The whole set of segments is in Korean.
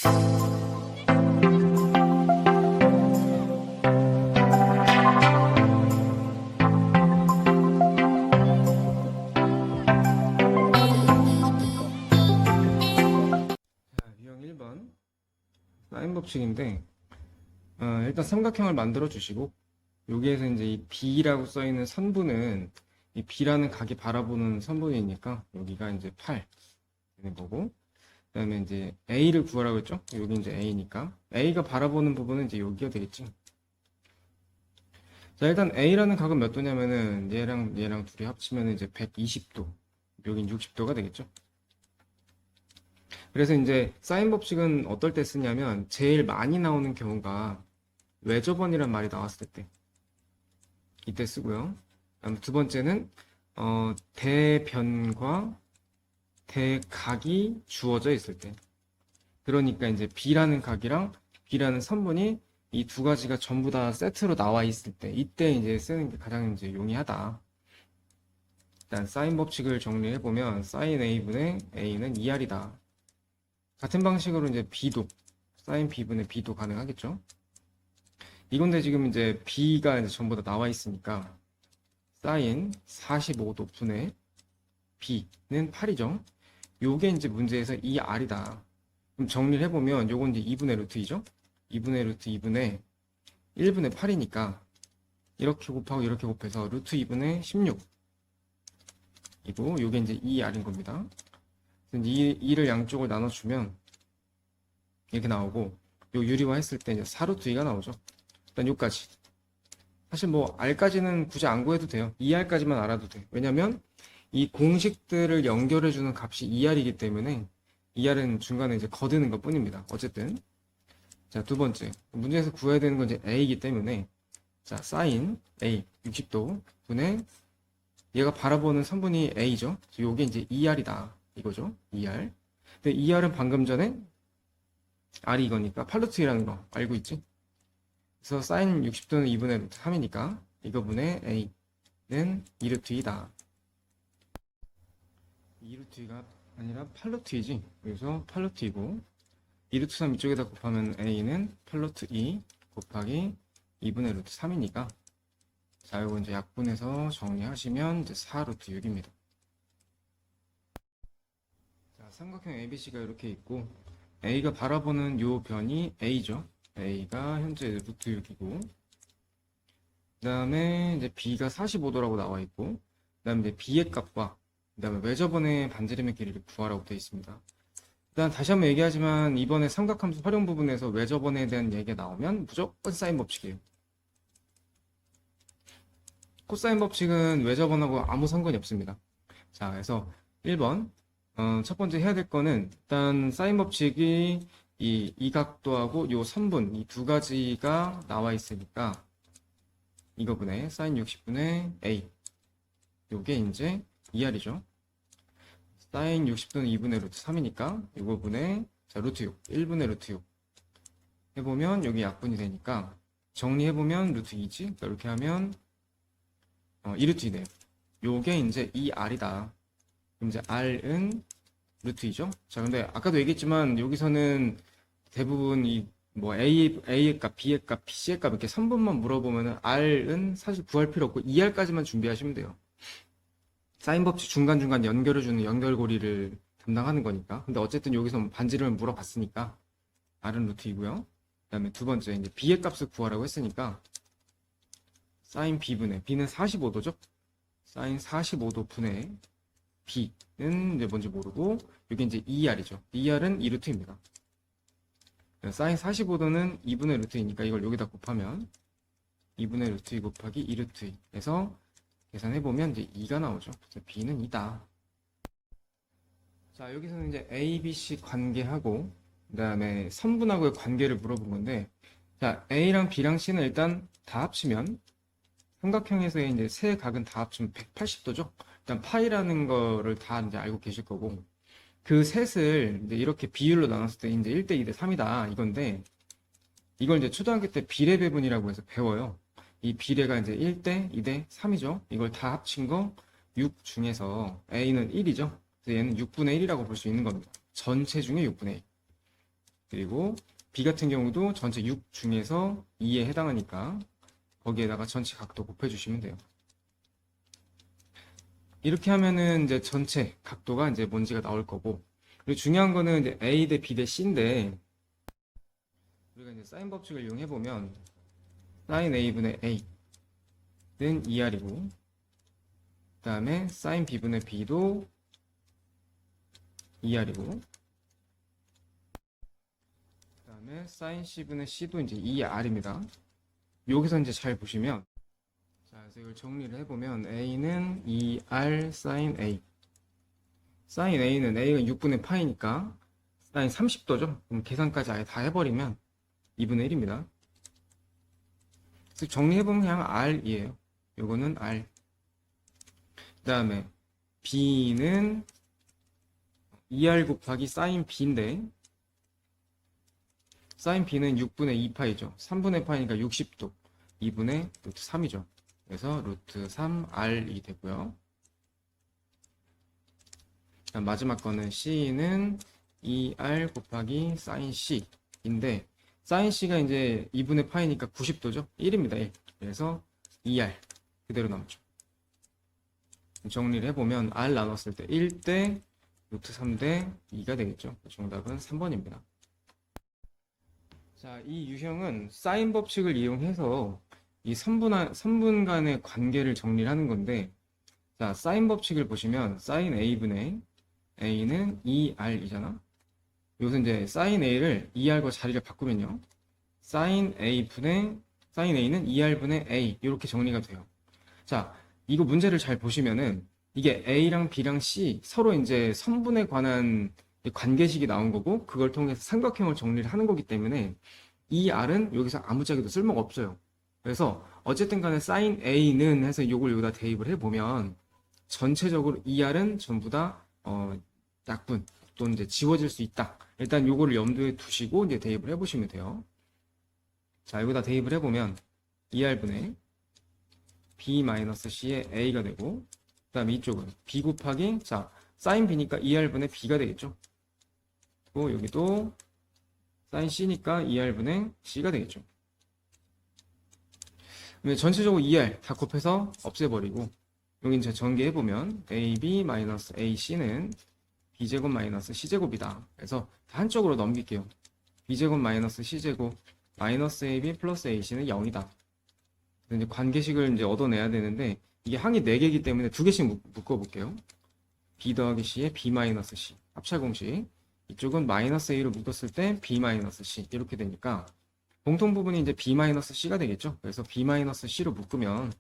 유형 1번 사인 법칙인데 일단 삼각형을 만들어 주시고 여기에서 이제 이 B라고 써 있는 선분은 이 B라는 각이 바라보는 선분이니까 여기가 이제 8 되는 거고, 그다음에 이제 A를 구하라고 했죠. 여기 이제 A니까 A가 바라보는 부분은 이제 여기가 되겠지. 자, 일단 A라는 각은 몇 도냐면은 얘랑 둘이 합치면 이제 120도, 여긴 60도가 되겠죠. 그래서 이제 사인 법칙은 어떨 때 쓰냐면 제일 많이 나오는 경우가 외접원이란 말이 나왔을 때 이때 쓰고요. 그다음 두 번째는 대변과 대각이 주어져 있을 때, 그러니까 이제 B라는 각이랑 B라는 선분이 이 두 가지가 전부 다 세트로 나와 있을 때, 이때 이제 쓰는 게 가장 이제 용이하다. 일단 사인 법칙을 정리해 보면 사인 A분의 A는 2R이다. 같은 방식으로 이제 B도 사인 B분의 B도 가능하겠죠. 이건데 지금 이제 B가 이제 전부 다 나와 있으니까 사인 45도 분의 B는 8이죠. 요게 이제 문제에서 2R이다. 그럼 정리를 해보면 요건 이제 2분의 루트 2죠. 2분의 루트 2분의 1분의 8이니까 이렇게 곱하고 이렇게 곱해서 루트 2분의 16 이고, 요게 이제 2R인 겁니다. 그래서 2를 양쪽을 나눠주면 이렇게 나오고, 요 유리화 했을 때 이제 4루트 2가 나오죠. 일단 요까지. 사실 뭐 R까지는 굳이 안 구해도 돼요. 2R까지만 알아도 돼. 왜냐면 이 공식들을 연결해주는 값이 2R이기 때문에 2R은 중간에 이제 거드는 것 뿐입니다. 어쨌든. 자, 두 번째. 문제에서 구해야 되는 건 이제 A이기 때문에, 자, 사인 A 60도 분의 얘가 바라보는 선분이 A죠. 요게 이제 2R이다. 이거죠. 2R. 근데 2R은 방금 전에 R이 이거니까 8루트 2라는 거 알고 있지? 그래서 사인 60도는 2분의 루트 3이니까 이거분의 A는 2루트 2다. 2루트 2가 아니라 8루트 2지. 그래서 8루트 2고 2루트 3 이쪽에다 곱하면 A는 8루트 2 곱하기 2분의 루트 3이니까, 자, 요거 이제 약분해서 정리하시면 이제 4루트 6입니다. 자, 삼각형 ABC가 이렇게 있고 A가 바라보는 요 변이 A죠. A가 현재 루트 6이고, 그 다음에 이제 B가 45도라고 나와 있고, 그 다음에 이제 B의 값과 그 다음에 외접원의 반지름의 길이를 구하라고 되어 있습니다. 일단 다시 한번 얘기하지만 이번에 삼각함수 활용 부분에서 외접원에 대한 얘기가 나오면 무조건 사인 법칙이에요. 코사인 법칙은 외접원하고 아무 상관이 없습니다. 자, 그래서 1번 첫 번째 해야 될 거는, 일단 사인 법칙이 이 각도하고 요 선분 이 두 가지가 나와 있으니까 이거분의 사인 60분의 A, 요게 이제 2R이죠. 사인 60도는 2분의 루트 3이니까 이거분의, 자, 루트 6 1분의 루트 6 해보면 여기 약분이 되니까 정리해보면 루트 2지. 그러니까 이렇게 하면 2루트 2네요. 요게 이제 2R이다. 그럼 이제 R은 루트 2죠. 자, 근데 아까도 얘기했지만 여기서는 대부분 이 뭐 A의 값, B의 값, C의 값 이렇게 선분만 물어보면은 R은 사실 구할 필요 없고 2R까지만 준비하시면 돼요. 사인 법칙 중간중간 연결해주는 연결고리를 담당하는 거니까. 근데 어쨌든 여기서 반지름을 물어봤으니까 R은 루트 2고요. 그 다음에 두 번째 이제 B의 값을 구하라고 했으니까 사인 B분의 B는 45도죠. 사인 45도 분의 B는 이제 뭔지 모르고, 여기 이제 2R이죠. 2R은 2루트입니다. 사인 45도는 2분의 루트이니까 이걸 여기다 곱하면 2분의 루트 2 곱하기 2루트 2에서 계산해보면 이제 2가 나오죠. 그래서 B는 2다. 자, 여기서는 이제 A, B, C 관계하고 그 다음에 선분하고의 관계를 물어본 건데, 자, A랑 B랑 C는 일단 다 합치면 삼각형에서의 이제 세 각은 다 합치면 180도죠. 일단 파이라는 거를 다 이제 알고 계실 거고, 그 셋을 이제 이렇게 비율로 나눴을 때 이제 1대 2대 3이다 이건데, 이걸 이제 초등학교 때 비례 배분이라고 해서 배워요. 이 비례가 이제 1대 2대 3이죠. 이걸 다 합친 거 6 중에서 A는 1이죠. 그래서 얘는 6분의 1이라고 볼 수 있는 겁니다. 전체 중에 6분의 1. 그리고 B 같은 경우도 전체 6 중에서 2에 해당하니까 거기에다가 전체 각도 곱해주시면 돼요. 이렇게 하면은 이제 전체 각도가 이제 뭔지가 나올 거고, 그리고 중요한 거는 이제 A 대 B 대 C인데, 우리가 이제 사인 법칙을 이용해 보면 사인 A분의 A는 2R이고, 그 다음에 사인 B분의 B도 2R이고, 그 다음에 사인 C분의 C도 이제 2R입니다. 여기서 이제 잘 보시면, 자, 그래서 이걸 정리를 해보면 A는 2R 사인 A. 사인 A는 A가 6분의 파이니까 사인 30도죠. 그럼 계산까지 아예 다 해버리면 2분의 1입니다. 그래서 정리해보면 그냥 R이에요. 요거는 R. 그 다음에 B는 2R 곱하기 사인 B인데, 사인 B는 6분의 2파이죠. 3분의 파이니까 60도. 2분의 루트 3이죠. 그래서 루트 3R이 되고요. 마지막 거는 C는 2R 곱하기 사인 C인데, 사인 C가 이제 2분의 파이니까 90도죠. 1입니다. 1. 그래서 2R 그대로 남죠. 정리를 해보면 R 나눴을 때 1대 루트 3대 2가 되겠죠. 정답은 3번입니다. 자, 이 유형은 사인 법칙을 이용해서 이 선분 간의 관계를 정리를 하는 건데, 자, 사인 법칙을 보시면 사인 A분의 A는 2R이잖아. 여기서 이제 사인 A를 2R과 자리를 바꾸면요, 사인 A는 2R분의 A 이렇게 정리가 돼요. 자, 이거 문제를 잘 보시면은 이게 A랑 B랑 C 서로 이제 선분에 관한 관계식이 나온 거고, 그걸 통해서 삼각형을 정리를 하는 거기 때문에 이 R은 여기서 아무짝에도 쓸모가 없어요. 그래서 어쨌든 간에 사인 A는 해서 이걸 여기다 대입을 해보면 전체적으로 이 R은 전부 다 약분 또는 이제 지워질 수 있다. 일단 요거를 염두에 두시고 이제 대입을 해보시면 돼요. 자, 여기다 대입을 해보면 2R분의 B-C의 A가 되고, 그 다음에 이쪽은 B 곱하기, 자, 사인 B니까 2R분의 B가 되겠죠. 그리고 여기도 사인 C니까 2R분의 C가 되겠죠. 전체적으로 2R 다 곱해서 없애버리고, 여기 이제 전개해보면 AB-AC는 B제곱 마이너스 C제곱이다. 그래서 다 한쪽으로 넘길게요. B제곱 마이너스 C제곱 마이너스 AB 플러스 AC는 0이다. 이제 관계식을 이제 얻어내야 되는데, 이게 항이 4개이기 때문에 2개씩 묶어볼게요. B 더하기 C에 B 마이너스 C 합차 공식. 이쪽은 마이너스 A로 묶었을 때 B 마이너스 C 이렇게 되니까 공통 부분이 이제 B 마이너스 C가 되겠죠. 그래서 B 마이너스 C로 묶으면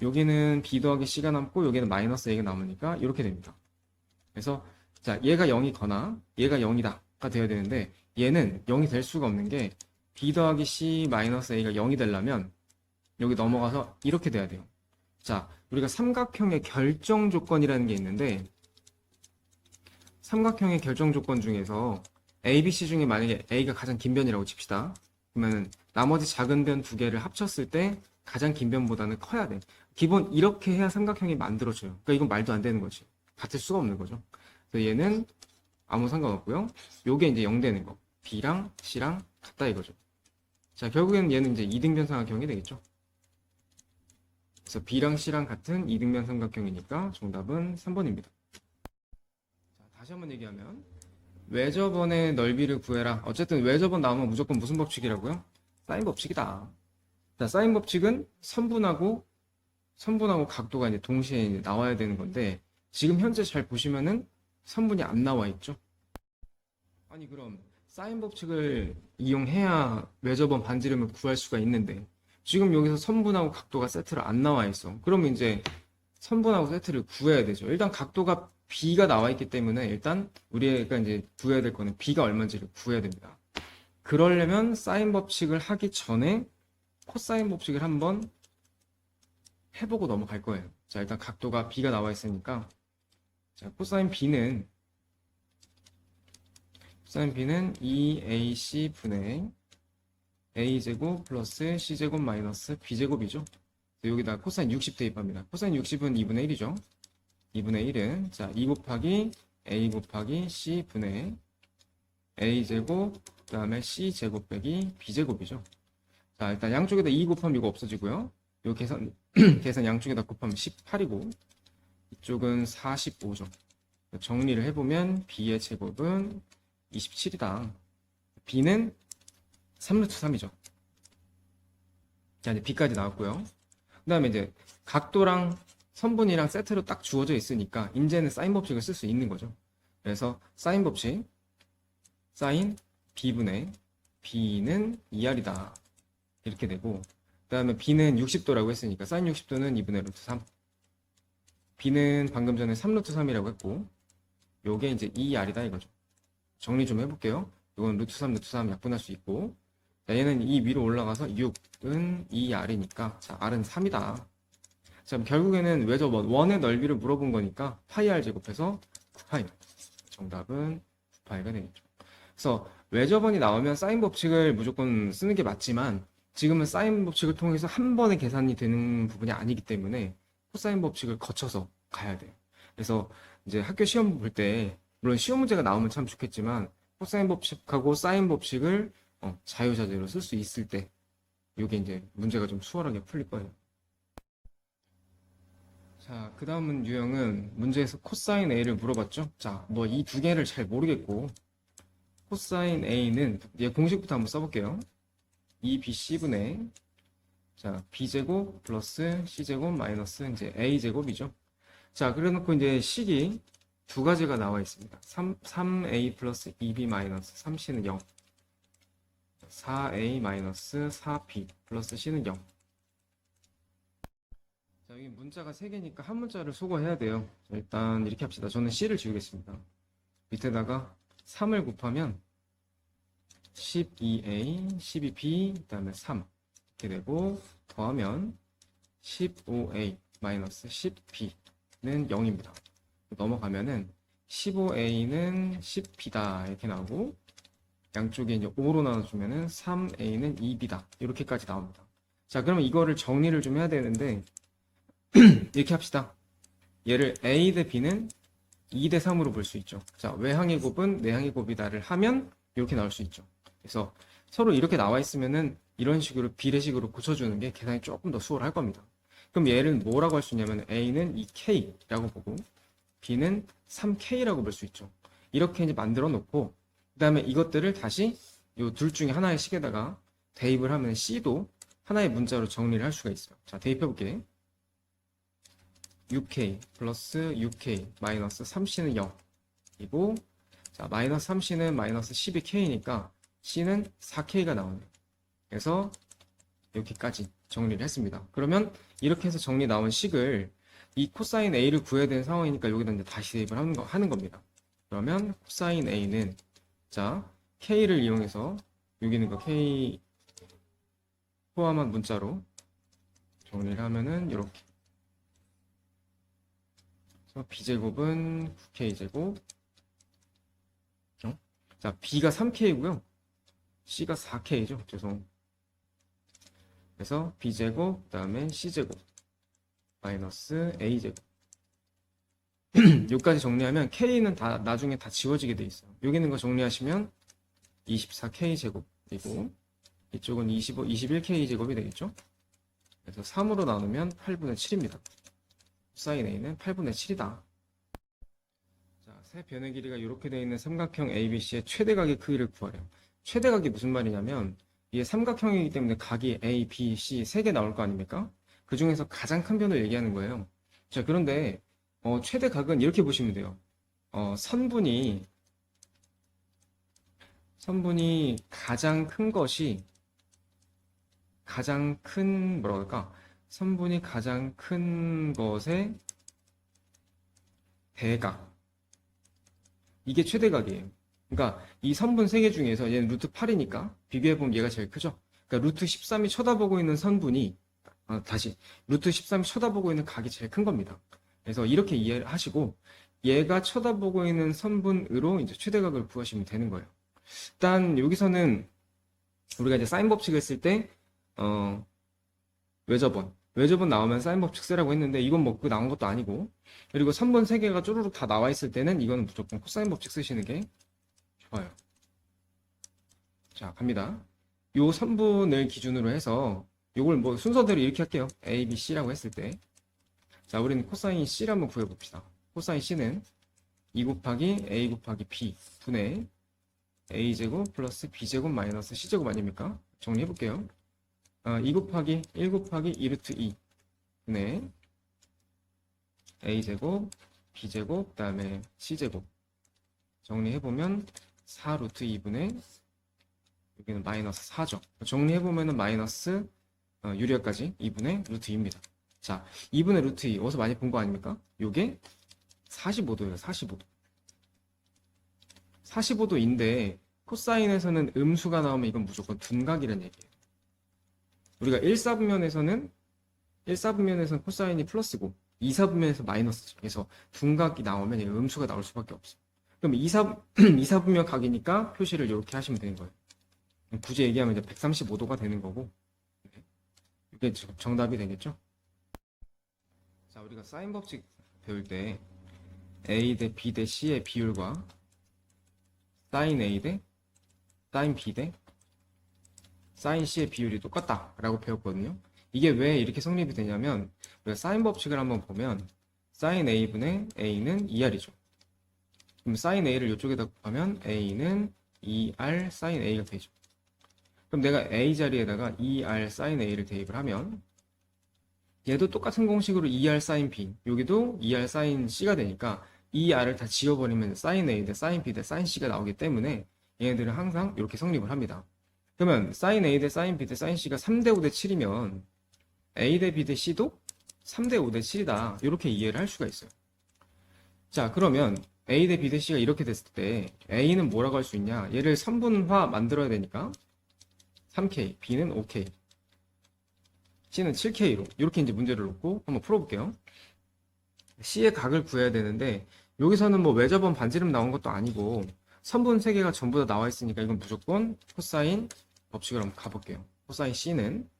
여기는 B 더하기 C가 남고 여기는 마이너스 A가 남으니까 이렇게 됩니다. 그래서 자, 얘가 0이거나 얘가 0이다가 돼야 되는데, 얘는 0이 될 수가 없는 게 B 더하기 C 마이너스 A가 0이 되려면 여기 넘어가서 이렇게 돼야 돼요. 자, 우리가 삼각형의 결정 조건이라는 게 있는데, 삼각형의 결정 조건 중에서 A, B, C 중에 만약에 A가 가장 긴 변이라고 칩시다. 그러면 나머지 작은 변 2개를 합쳤을 때 가장 긴 변보다는 커야 돼. 기본 이렇게 해야 삼각형이 만들어져요. 그러니까 이건 말도 안 되는 거지. 같을 수가 없는 거죠. 그래서 얘는 아무 상관없고요. 요게 이제 0 되는 거. B랑 C랑 같다 이거죠. 자, 결국에는 얘는 이제 이등변 삼각형이 되겠죠. 그래서 B랑 C랑 같은 이등변 삼각형이니까 정답은 3번입니다. 자, 다시 한번 얘기하면 외접원의 넓이를 구해라. 어쨌든 외접원 나오면 무조건 무슨 법칙이라고요? 사인 법칙이다. 자, 사인 법칙은 선분하고 각도가 이제 동시에 이제 나와야 되는 건데, 지금 현재 잘 보시면은 선분이 안 나와 있죠. 아니, 그럼 사인 법칙을 이용해야 외접원 반지름을 구할 수가 있는데, 지금 여기서 선분하고 각도가 세트로 안 나와 있어. 그러면 이제 선분하고 세트를 구해야 되죠. 일단 각도가 B가 나와 있기 때문에 일단 우리가 이제 구해야 될 거는 B가 얼마인지를 구해야 됩니다. 그러려면 사인 법칙을 하기 전에 코사인 법칙을 한번 해보고 넘어갈 거예요. 자, 일단 각도가 B가 나와 있으니까, 자, 코사인 B는 2AC 분의 A제곱 플러스 C제곱 마이너스 B제곱이죠. 여기다 코사인 60 대입합니다. 코사인 60은 2분의 1이죠. 2분의 1은 자, 2 곱하기 A 곱하기 C 분의 a제곱, 그 다음에 c제곱 빼기 b제곱이죠. 자, 일단 양쪽에다 2 곱하면 이거 없어지고요. 요 계산, 계산 양쪽에다 곱하면 18이고, 이쪽은 45죠. 정리를 해보면 b의 제곱은 27이다. b는 3루트 3이죠. 자, 이제 b까지 나왔고요. 그 다음에 이제 각도랑 선분이랑 세트로 딱 주어져 있으니까 이제는 사인 법칙을 쓸 수 있는 거죠. 그래서 사인 법칙, 사인 b분의 b는 2r이다. 이렇게 되고, 그 다음에 b는 60도라고 했으니까 사인 60도는 2분의 루트 3. b는 방금 전에 3루트 3이라고 했고, 요게 이제 2r이다 이거죠. 정리 좀 해볼게요. 이건 루트 3, 루트 3 약분할 수 있고, 자, 얘는 이 위로 올라가서 6은 2r이니까, 자, r은 3이다. 자, 결국에는 외접원, 원의 넓이를 물어본 거니까, 파이 r 제곱해서 9파이. 정답은 9파이가 되겠죠. 그래서 외접원이 나오면 사인 법칙을 무조건 쓰는 게 맞지만, 지금은 사인 법칙을 통해서 한 번에 계산이 되는 부분이 아니기 때문에, 코사인 법칙을 거쳐서 가야 돼요. 그래서 이제 학교 시험 볼 때, 물론 시험 문제가 나오면 참 좋겠지만, 코사인 법칙하고 사인 법칙을 자유자재로 쓸 수 있을 때, 이게 이제 문제가 좀 수월하게 풀릴 거예요. 자, 그 다음 유형은 문제에서 코사인 A를 물어봤죠? 자, 뭐 이 두 개를 잘 모르겠고, 코사인 A는, 얘 공식부터 한번 써볼게요. 2BC분의, 자, B제곱 플러스 C제곱 마이너스 이제 A제곱이죠. 자, 그래 놓고 이제 식이 두 가지가 나와 있습니다. 3A 플러스 2B 마이너스 3C는 0. 4A 마이너스 4B 플러스 C는 0. 자, 여기 문자가 3개니까 한 문자를 수거해야 돼요. 자, 일단 이렇게 합시다. 저는 C를 지우겠습니다. 밑에다가 3을 곱하면 12A, 12B, 그 다음에 3 이렇게 되고 더하면 15A 마이너스 10B는 0입니다. 넘어가면은 15A는 10B다 이렇게 나오고 양쪽에 이제 5로 나눠주면은 3A는 2B다 이렇게까지 나옵니다. 자, 그러면 이거를 정리를 좀 해야 되는데 이렇게 합시다. 얘를 A 대 B는 2 대 3으로 볼 수 있죠. 자, 외항의 곱은 내항의 곱이다를 하면 이렇게 나올 수 있죠. 그래서 서로 이렇게 나와 있으면은 이런 식으로 비례식으로 고쳐주는 게 계산이 조금 더 수월할 겁니다. 그럼 얘를 뭐라고 할 수 있냐면 A는 2K라고 보고 B는 3K라고 볼 수 있죠. 이렇게 이제 만들어 놓고 그 다음에 이것들을 다시 이 둘 중에 하나의 식에다가 대입을 하면 C도 하나의 문자로 정리를 할 수가 있어요. 자, 대입해 볼게. 6K 플러스 6K 마이너스 3C는 0이고 자, 마이너스 3C는 마이너스 12K니까 C는 4K가 나오네요. 그래서 여기까지 정리를 했습니다. 그러면 이렇게 해서 정리 나온 식을 이 코사인 A를 구해야 되는 상황이니까 여기다 이제 다시 대입을 하는 겁니다. 그러면 코사인 A는 자, K를 이용해서 여기 있는 거 K 포함한 문자로 정리를 하면은 이렇게 B제곱은 9K제곱 자, B가 3K고요 C가 4K죠. 죄송. 그래서 B제곱 그 다음에 C제곱 마이너스 A제곱 여기까지 정리하면 K는 다 나중에 다 지워지게 돼 있어요. 여기 있는 거 정리하시면 24K제곱이고 이쪽은 21K제곱이 되겠죠. 그래서 3으로 나누면 8분의 7입니다. 사인 A는 8분의 7이다. 자, 세 변의 길이가 이렇게 되어 있는 삼각형 ABC의 최대각의 크기를 구하래요. 최대각이 무슨 말이냐면 이게 삼각형이기 때문에 각이 A, B, C 세 개 나올 거 아닙니까? 그 중에서 가장 큰 변을 얘기하는 거예요. 자, 그런데 최대각은 이렇게 보시면 돼요. 선분이 가장 큰 것이 가장 큰 뭐라고 할까? 선분이 가장 큰 것의 대각. 이게 최대각이에요. 그러니까 이 선분 3개 중에서 얘는 루트 8이니까 비교해보면 얘가 제일 크죠. 그러니까 루트 13이 쳐다보고 있는 선분이 루트 13이 쳐다보고 있는 각이 제일 큰 겁니다. 그래서 이렇게 이해를 하시고 얘가 쳐다보고 있는 선분으로 이제 최대각을 구하시면 되는 거예요. 일단 여기서는 우리가 이제 사인 법칙을 쓸 때 외접원 나오면 사인 법칙 쓰라고 했는데 이건 뭐 그거 나온 것도 아니고 그리고 선분 3개가 쪼르륵 다 나와 있을 때는 이거는 무조건 코사인 법칙 쓰시는 게 좋아요. 자, 갑니다. 요 선분을 기준으로 해서 요걸 뭐 순서대로 이렇게 할게요. A, B, C라고 했을 때. 자, 우리는 코사인 C를 한번 구해봅시다. 코사인 C는 2 곱하기 A 곱하기 B 분의 A제곱 플러스 B제곱 마이너스 C제곱 아닙니까? 정리해볼게요. 2 곱하기 1 곱하기 2 루트 2 분의 A제곱 B제곱 그 다음에 C제곱 정리해보면 4 루트 2분의 여기는 마이너스 4죠. 정리해보면은 마이너스 유리화까지 2분의 루트 2입니다. 자, 2분의 루트 2 어디서 많이 본 거 아닙니까? 요게 45도예요. 45도. 45도인데 코사인에서는 음수가 나오면 이건 무조건 둔각이라는 얘기예요. 우리가 1사분면에서는 코사인이 플러스고 2사분면에서 마이너스죠. 그래서 둔각이 나오면 음수가 나올 수밖에 없어요. 그럼 2사분면 각이니까 표시를 이렇게 하시면 되는 거예요. 굳이 얘기하면 이제 135도가 되는 거고 이게 정답이 되겠죠? 자, 우리가 사인 법칙 배울 때 A 대 B 대 C의 비율과 사인 A 대 사인 B 대 사인 C의 비율이 똑같다라고 배웠거든요. 이게 왜 이렇게 성립이 되냐면 우리가 사인 법칙을 한번 보면 사인 A분의 A는 2R이죠. 그럼 사인 A를 이쪽에다 곱하면 A는 2R 사인 A가 되죠. 그럼 내가 A 자리에다가 2R 사인 A를 대입을 하면 얘도 똑같은 공식으로 2R 사인 B 여기도 2R 사인 C가 되니까 2R을 다 지워버리면 사인 A 대 사인 B 대 사인 C가 나오기 때문에 얘네들은 항상 이렇게 성립을 합니다. 그러면 사인 A 대 사인 B 대 사인 C가 3대 5 대 7이면 A 대 B 대 C도 3대 5 대 7이다 이렇게 이해를 할 수가 있어요. 자, 그러면 A 대 B 대 C가 이렇게 됐을 때 A는 뭐라고 할 수 있냐, 얘를 선분화 만들어야 되니까 3K, B는 5K, C는 7K로 이렇게 이제 문제를 놓고 한번 풀어볼게요. C의 각을 구해야 되는데 여기서는 뭐 외접원 반지름 나온 것도 아니고 선분 3개가 전부 다 나와 있으니까 이건 무조건 코사인 법칙으로 한번 가볼게요. 코사인 C는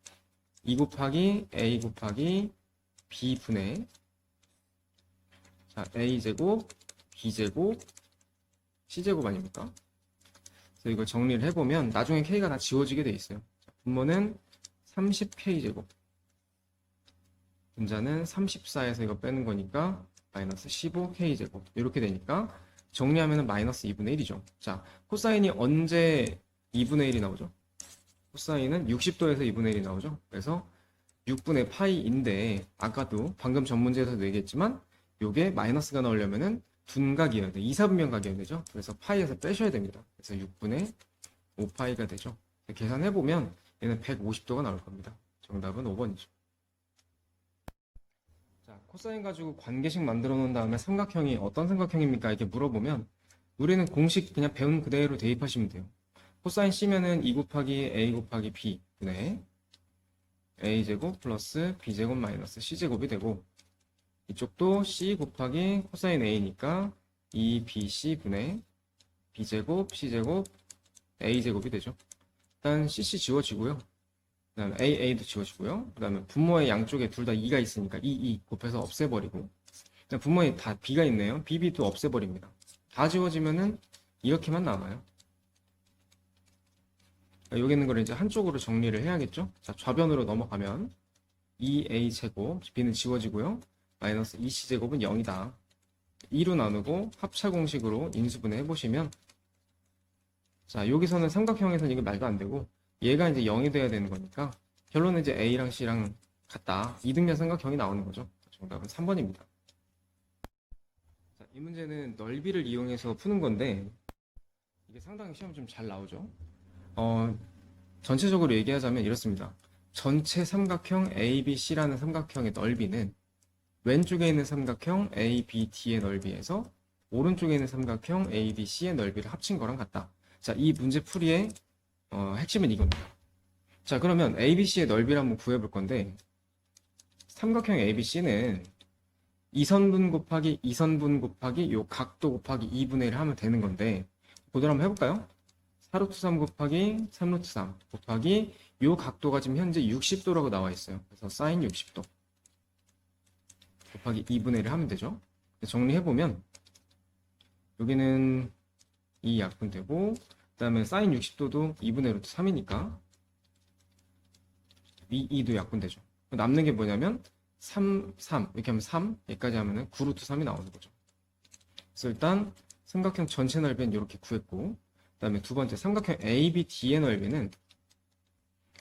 2 곱하기 A 곱하기 B 분의 자, A제곱 B제곱 C제곱 아닙니까? 그래서 이걸 정리를 해보면 나중에 K가 다 지워지게 돼 있어요. 자, 분모는 30K제곱 분자는 34에서 이거 빼는 거니까 마이너스 15K제곱 이렇게 되니까 정리하면 마이너스 2분의 1이죠. 자, 코사인이 언제 2분의 1이 나오죠? 코사인은 60도에서 2분의 1이 나오죠. 그래서 6분의 파이인데 아까도 방금 전 문제에서도 얘기했지만 요게 마이너스가 나오려면은 둔각이어야 돼. 2사분면 각이어야 되죠. 그래서 파이에서 빼셔야 됩니다. 그래서 6분의 5파이가 되죠. 계산해보면 얘는 150도가 나올 겁니다. 정답은 5번이죠. 자, 코사인 가지고 관계식 만들어 놓은 다음에 삼각형이 어떤 삼각형입니까? 이렇게 물어보면 우리는 공식 그냥 배운 그대로 대입하시면 돼요. 코사인 C면은 2 곱하기 A 곱하기 B 분의 A제곱 플러스 B제곱 마이너스 C제곱이 되고 이쪽도 C 곱하기 코사인 A니까 2BC 분의 B제곱 C제곱 A제곱이 되죠. 일단 CC 지워지고요. 그 다음에 AA도 지워지고요. 그 다음에 분모의 양쪽에 둘 다 2가 있으니까 2 곱해서 없애버리고 분모에 다 B가 있네요. BB도 없애버립니다. 다 지워지면은 이렇게만 남아요. 여기 있는 걸 이제 한쪽으로 정리를 해야겠죠. 자, 좌변으로 넘어가면 2A제곱 B는 지워지고요. 마이너스 2C제곱은 0이다. 2로 나누고 합차 공식으로 인수분해 해보시면 자, 여기서는 삼각형에서는 이게 말도 안 되고 얘가 이제 0이 돼야 되는 거니까 결론은 이제 A랑 C랑 같다. 이등변 삼각형이 나오는 거죠. 정답은 3번입니다. 자, 이 문제는 넓이를 이용해서 푸는 건데 이게 상당히 시험 좀 잘 나오죠. 전체적으로 얘기하자면 이렇습니다. 전체 삼각형 ABC라는 삼각형의 넓이는 왼쪽에 있는 삼각형 ABD의 넓이에서 오른쪽에 있는 삼각형 ABC의 넓이를 합친 거랑 같다. 자, 이 문제 풀이의 핵심은 이겁니다. 자, 그러면 ABC의 넓이를 한번 구해볼 건데 삼각형 ABC는 2선분 곱하기 2선분 곱하기 요 각도 곱하기 2분의 1을 하면 되는 건데 그대로 한번 해볼까요? 4루트 3 곱하기 3루트 3 곱하기 요 각도가 지금 현재 60도라고 나와 있어요. 그래서 사인 60도 곱하기 2분의 1을 하면 되죠. 정리해보면 여기는 2 약분되고 그 다음에 사인 60도도 2분의 루트 3이니까 2도 약분되죠. 남는 게 뭐냐면 3, 3 이렇게 하면 3 여기까지 하면은 9루트 3이 나오는 거죠. 그래서 일단 삼각형 전체 넓이는 이렇게 구했고, 그 다음에 두 번째 삼각형 ABD의 넓이는,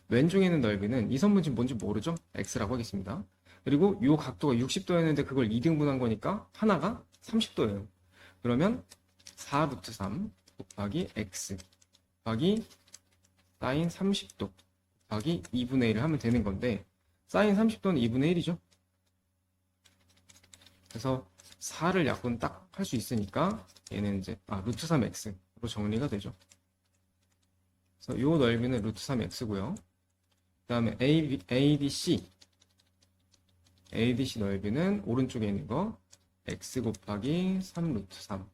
왼쪽에 있는 넓이는 이 선분 지금 뭔지 모르죠? X라고 하겠습니다. 그리고 이 각도가 60도였는데 그걸 2등분한 거니까 하나가 30도예요. 그러면 4루트 3 곱하기 X 곱하기 사인 30도 곱하기 2분의 1을 하면 되는 건데, 사인 30도는 2분의 1이죠. 그래서 4를 약분 딱 할 수 있으니까 얘는 이제 루트 3x로 정리가 되죠. 그래서 요 넓이는 루트 3x고요. 그 다음에 ADC 넓이는 오른쪽에 있는 거 x 곱하기 3 루트 3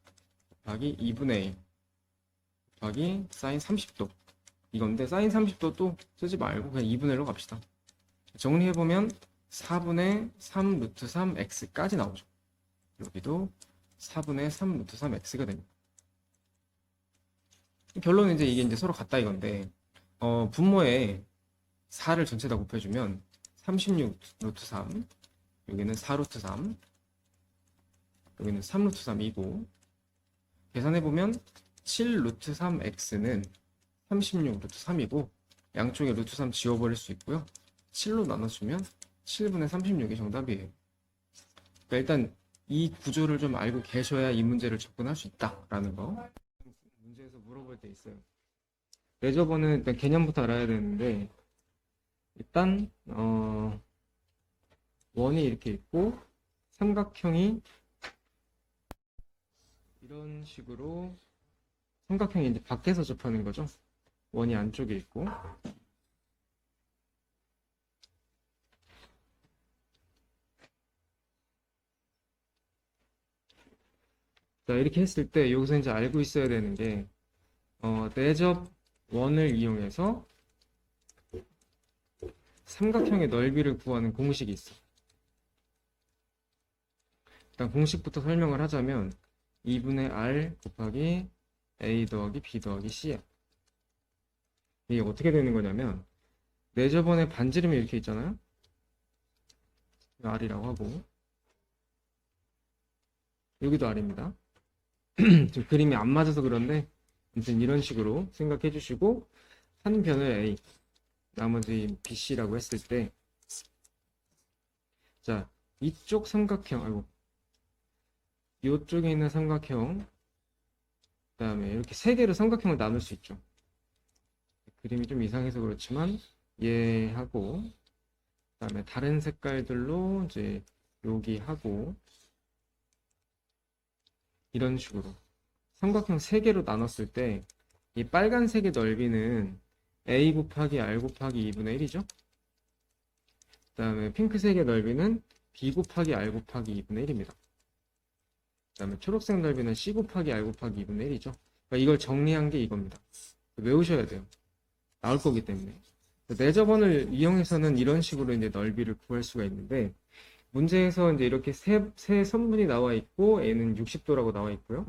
곱하기 2분의 1 곱하기 사인 30도 이건데, 사인 30도 또 쓰지 말고 그냥 2분의 1로 갑시다. 정리해보면 4분의 3 루트 3 x까지 나오죠. 여기도 4분의 3 루트 3 x가 됩니다. 결론은 이제 이게 이제 서로 같다 이건데, 분모에 4를 전체 다 곱해주면 36 루트 3, 여기는 4 루트 3, 여기는 3 루트 3이고, 계산해보면 7 루트 3 x는 36 루트 3이고, 양쪽에 루트 3 지워버릴 수 있고요. 7로 나눠주면 7분의 36이 정답이에요. 그러니까 일단 이 구조를 좀 알고 계셔야 이 문제를 접근할 수 있다라는 거. 문제에서 물어볼 때 있어요. 레저버는 일단 개념부터 알아야 되는데, 일단 원이 이렇게 있고 삼각형이 이런 식으로, 삼각형이 이제 밖에서 접하는 거죠. 원이 안쪽에 있고, 자, 이렇게 했을 때 여기서 이제 알고 있어야 되는 게, 내접 원을 이용해서 삼각형의 넓이를 구하는 공식이 있어. 일단 공식부터 설명을 하자면 2분의 R 곱하기 A 더하기 B 더하기 C야. 이게 어떻게 되는 거냐면, 내접원의 반지름이 이렇게 있잖아요. R이라고 하고, 여기도 R입니다. 지금 그림이 안 맞아서 그런데 아무튼 이런 식으로 생각해 주시고, 한 변을 A, 나머지 BC라고 했을 때, 자, 이쪽 삼각형, 이쪽에 있는 삼각형, 그 다음에 이렇게 세 개로 삼각형을 나눌 수 있죠. 그림이 좀 이상해서 그렇지만 얘하고, 그 다음에 다른 색깔들로 이제 여기 하고, 이런 식으로 삼각형 3개로 나눴을 때 이 빨간색의 넓이는 A 곱하기 R 곱하기 2분의 1이죠. 그 다음에 핑크색의 넓이는 B 곱하기 R 곱하기 2분의 1입니다. 그 다음에 초록색 넓이는 C 곱하기 R 곱하기 2분의 1이죠. 그러니까 이걸 정리한 게 이겁니다. 외우셔야 돼요. 나올 거기 때문에. 내접원을 이용해서는 이런 식으로 이제 넓이를 구할 수가 있는데, 문제에서 이제 이렇게 세 선분이 나와 있고, A는 60도라고 나와 있고요.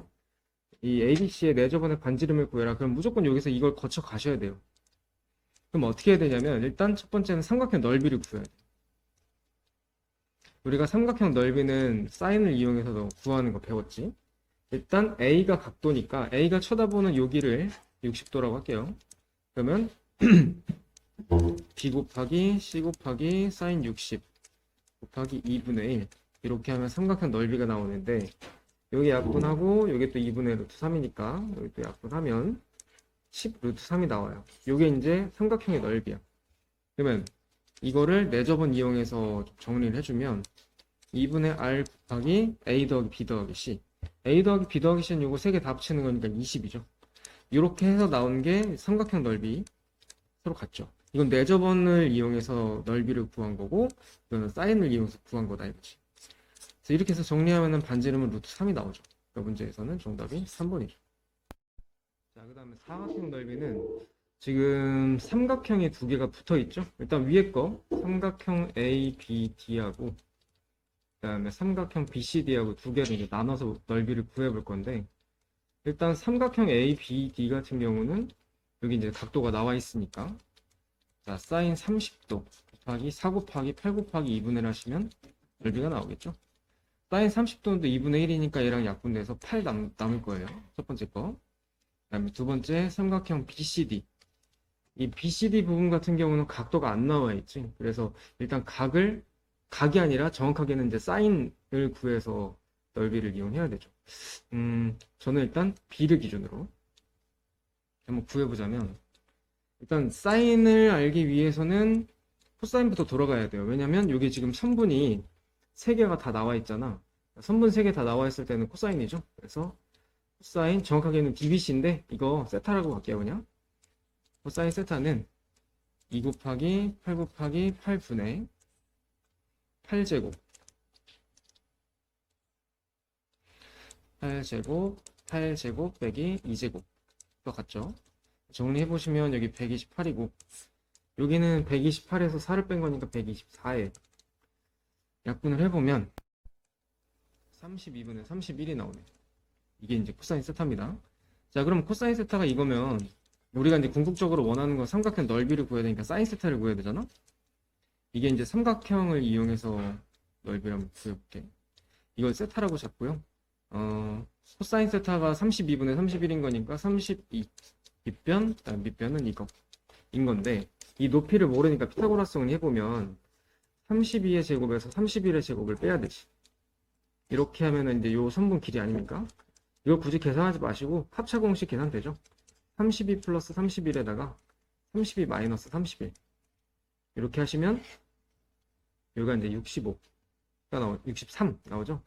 이 ABC의 내접원의 반지름을 구해라. 그럼 무조건 여기서 이걸 거쳐 가셔야 돼요. 그럼 어떻게 해야 되냐면, 일단 첫 번째는 삼각형 넓이를 구해야 돼요. 우리가 삼각형 넓이는 사인을 이용해서도 구하는 거 배웠지. 일단 A가 각도니까 A가 쳐다보는 여기를 60도라고 할게요. 그러면 B 곱하기 C 곱하기 사인 60 곱하기 2분의 1 이렇게 하면 삼각형 넓이가 나오는데, 여기 약분하고 여기 또 2분의 루트 3이니까 여기 또 약분하면 10 루트 3이 나와요. 이게 이제 삼각형의 넓이야. 그러면 이거를 내접원 이용해서 정리를 해주면 2분의 R 곱하기 A 더하기 B 더하기 C, A 더하기 B 더하기 C는 요거 3개 다 합치는 거니까 20이죠. 이렇게 해서 나온 게 삼각형 넓이. 서로 같죠. 이건 내접원을 이용해서 넓이를 구한 거고, 이거는 사인을 이용해서 구한 거다 이거지. 그래서 이렇게 해서 정리하면은 반지름은 루트 3이 나오죠. 그러니까 문제에서는 정답이 3번이죠. 자, 그 다음에 사각형 넓이는 지금 삼각형이 두 개가 붙어 있죠. 일단 위에 거 삼각형 ABD하고, 그 다음에 삼각형 BCD하고 두 개를 이제 나눠서 넓이를 구해 볼 건데, 일단 삼각형 ABD 같은 경우는 여기 이제 각도가 나와 있으니까 자, 사인 30도 곱하기 4 곱하기 8 곱하기 2분의 1 하시면 넓이가 나오겠죠. 사인 30도는 또 2분의 1이니까 얘랑 약분돼서 8 남을 거예요. 첫 번째 거. 그다음에 두 번째 삼각형 BCD. 이 BCD 부분 같은 경우는 각도가 안 나와 있지. 그래서 일단 각이 아니라 정확하게는 이제 사인을 구해서 넓이를 이용해야 되죠. 저는 일단 B를 기준으로 한번 구해보자면 일단 사인을 알기 위해서는 코사인부터 돌아가야 돼요. 왜냐면 여기 지금 선분이 3개가 다 나와 있잖아. 선분 3개 다 나와 있을 때는 코사인이죠. 그래서 코사인 정확하게는 DBC인데 이거 세타라고 할게요. 그냥 코사인 세타는 2 곱하기 8 곱하기 8분의 8제곱 8제곱 빼기 2제곱 똑같죠. 정리해보시면 여기 128이고 여기는 128에서 4를 뺀 거니까 124에 약분을 해보면 32분의 31이 나오네요. 이게 이제 코사인 세타입니다. 자, 그럼 코사인 세타가 이거면 우리가 이제 궁극적으로 원하는 건 삼각형 넓이를 구해야 되니까 사인 세타를 구해야 되잖아. 이게 이제 삼각형을 이용해서 넓이를 한번 구해볼게. 이걸 세타라고 잡고요. 코사인 세타가 32분의 31인 거니까 32 밑변, 그다음 밑변은 이거인 건데 이 높이를 모르니까 피타고라스 정리해보면 32의 제곱에서 31의 제곱을 빼야 되지. 이렇게 하면은 이제 요 선분 길이 아닙니까? 이걸 굳이 계산하지 마시고 합차 공식 계산되죠. 32 플러스 31에다가 32 마이너스 31 이렇게 하시면 여기가 이제 65가 63 나오죠.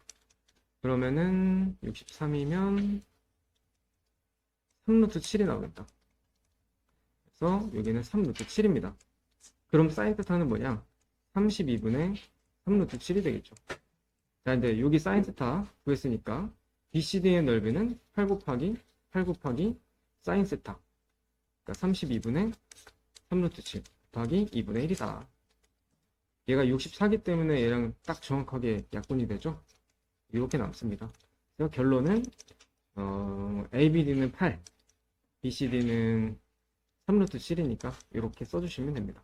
그러면은 63이면 3루트 7이 나오겠다. 그래서 여기는 3루트 7입니다. 그럼 사인 세타는 뭐냐? 32분의 3루트 7이 되겠죠. 자, 이제 여기 사인 세타 구했으니까 BCD의 넓이는 8 곱하기 사인 세타. 그러니까 32분의 3루트 7 곱하기 2분의 1이다. 얘가 64기 때문에 얘랑 딱 정확하게 약분이 되죠. 이렇게 남습니다. 그래서 결론은 ABD는 8, BCD는 3루트 7이니까 이렇게 써주시면 됩니다.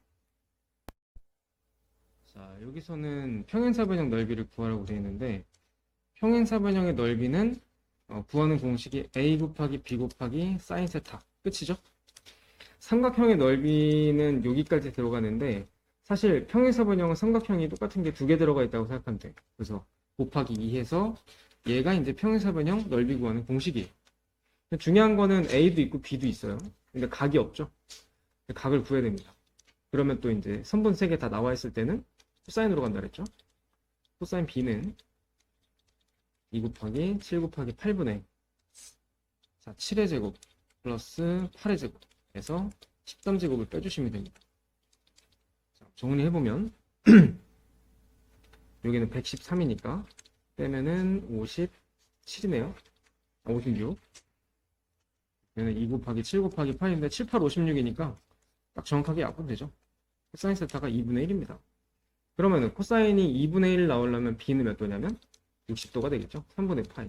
자, 여기서는 평행사변형 넓이를 구하라고 되어 있는데 평행사변형의 넓이는 구하는 공식이 A 곱하기 B 곱하기 사인 세타 끝이죠. 삼각형의 넓이는 여기까지 들어가는데 사실 평행사변형은 삼각형이 똑같은 게 2개 들어가 있다고 생각하면 돼. 그래서 곱하기 2 해서 얘가 이제 평행사변형 넓이 구하는 공식이에요. 중요한 거는 A도 있고 B도 있어요. 근데 각이 없죠. 각을 구해야 됩니다. 그러면 또 이제 선분 3개 다 나와 있을 때는 코사인으로 간다 그랬죠. 코사인 B는 2 곱하기 7 곱하기 8분의 자, 7의 제곱 플러스 8의 제곱 해서 13제곱을 빼주시면 됩니다. 자, 정리해보면 여기는 113이니까 빼면은 57이네요. 56 얘는 2 곱하기 7 곱하기 8인데 7, 8, 56이니까 딱 정확하게 약분되죠. 코사인 세타가 2분의 1입니다. 그러면은 코사인이 2분의 1 나오려면 B는 몇 도냐면 60도가 되겠죠. 3분의 파이.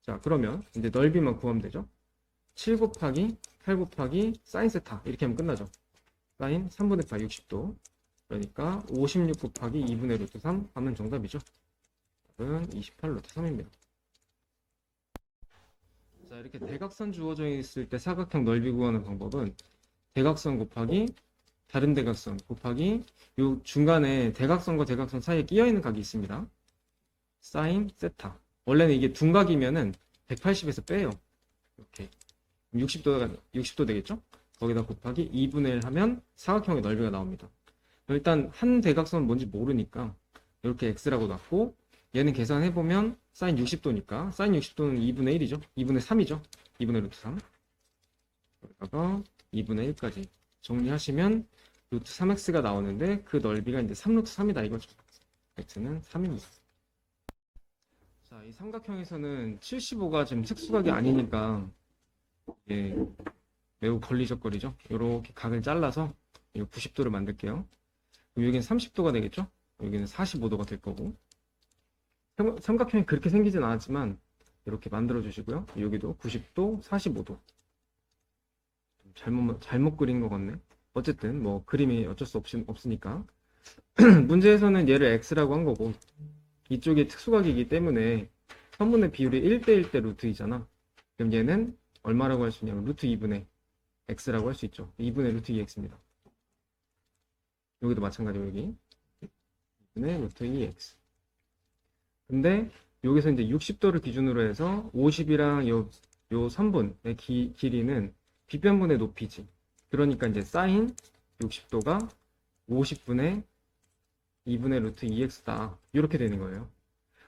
자, 그러면 이제 넓이만 구하면 되죠. 7 곱하기 8 곱하기 사인 세타 이렇게 하면 끝나죠. 사인 3분의 파이 60도. 그러니까 56 곱하기 2분의 루트 3 하면 정답이죠. 답은 28 루트 3입니다. 자, 이렇게 대각선 주어져 있을 때 사각형 넓이 구하는 방법은 대각선 곱하기 다른 대각선 곱하기 요 중간에 대각선과 대각선 사이에 끼어 있는 각이 있습니다. 사인 세타. 원래는 이게 둔각이면은 180에서 빼요. 이렇게 60도 되겠죠? 거기다 곱하기 2분의 1 하면 사각형의 넓이가 나옵니다. 일단 한 대각선은 뭔지 모르니까 이렇게 x라고 놨고 얘는 계산해보면 사인 60도니까 사인 60도는 2분의 1이죠. 2분의 3이죠. 2분의 루트 3 여기다가 2분의 1까지 정리하시면 루트 3x가 나오는데 그 넓이가 이제 3루트 3이다 이거죠. x는 3입니다. 자, 이 삼각형에서는 75가 지금 특수각이 아니니까 예, 매우 걸리적거리죠. 이렇게 각을 잘라서 90도를 만들게요. 그럼 여기는 30도가 되겠죠? 여기는 45도가 될 거고. 삼각형이 그렇게 생기진 않았지만 이렇게 만들어 주시고요. 여기도 90도, 45도. 잘못 그린 것 같네. 어쨌든 뭐 그림이 어쩔 수 없으니까 문제에서는 얘를 x라고 한 거고 이쪽이 특수각이기 때문에 선분의 비율이 1대1 대 루트 2잖아. 그럼 얘는 얼마라고 할 수 있냐면 루트 2분의 x라고 할 수 있죠. 2분의 루트 2x입니다. 여기도 마찬가지로 여기 2분의 루트 2x. 근데 여기서 이제 60도를 기준으로 해서 50이랑 요 선분의 길이는 빗변분의 높이지. 그러니까 이제 사인 60도가 50분의 2분의 루트 2x다. 이렇게 되는 거예요.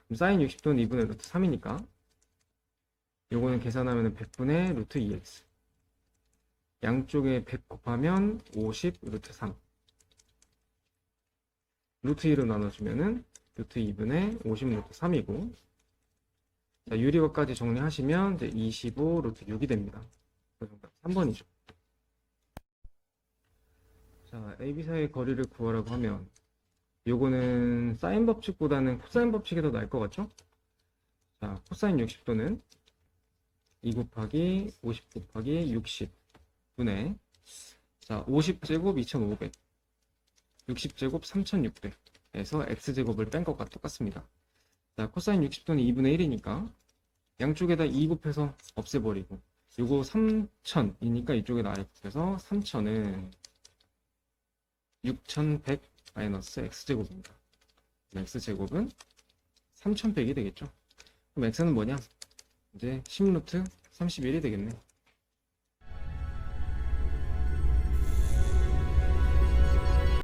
그럼 사인 60도는 2분의 루트 3이니까 요거는 계산하면 100분의 루트 2x. 양쪽에 100 곱하면 50 루트 3. 루트 2로 나눠주면은 루트 2분의 50 루트 3이고, 자, 유리각까지 정리하시면 이제 25 루트 6이 됩니다. 정답 3번이죠. 자, AB 사이의 거리를 구하라고 하면 요거는 사인 법칙보다는 코사인 법칙이 더 나을 것 같죠? 자, 코사인 60도는 2 곱하기 50 곱하기 60분의 자, 50제곱 2500 60제곱 3600에서 x제곱을 뺀 것과 똑같습니다. 자, 코사인 60도는 2분의 1이니까 양쪽에다 2 곱해서 없애버리고 요거 3000이니까 이쪽에다 아래 곱해서 3000은 6100 마이너스 x제곱입니다. x제곱은 3100이 되겠죠. 그럼 x는 뭐냐? 이제 10루트 31이 되겠네.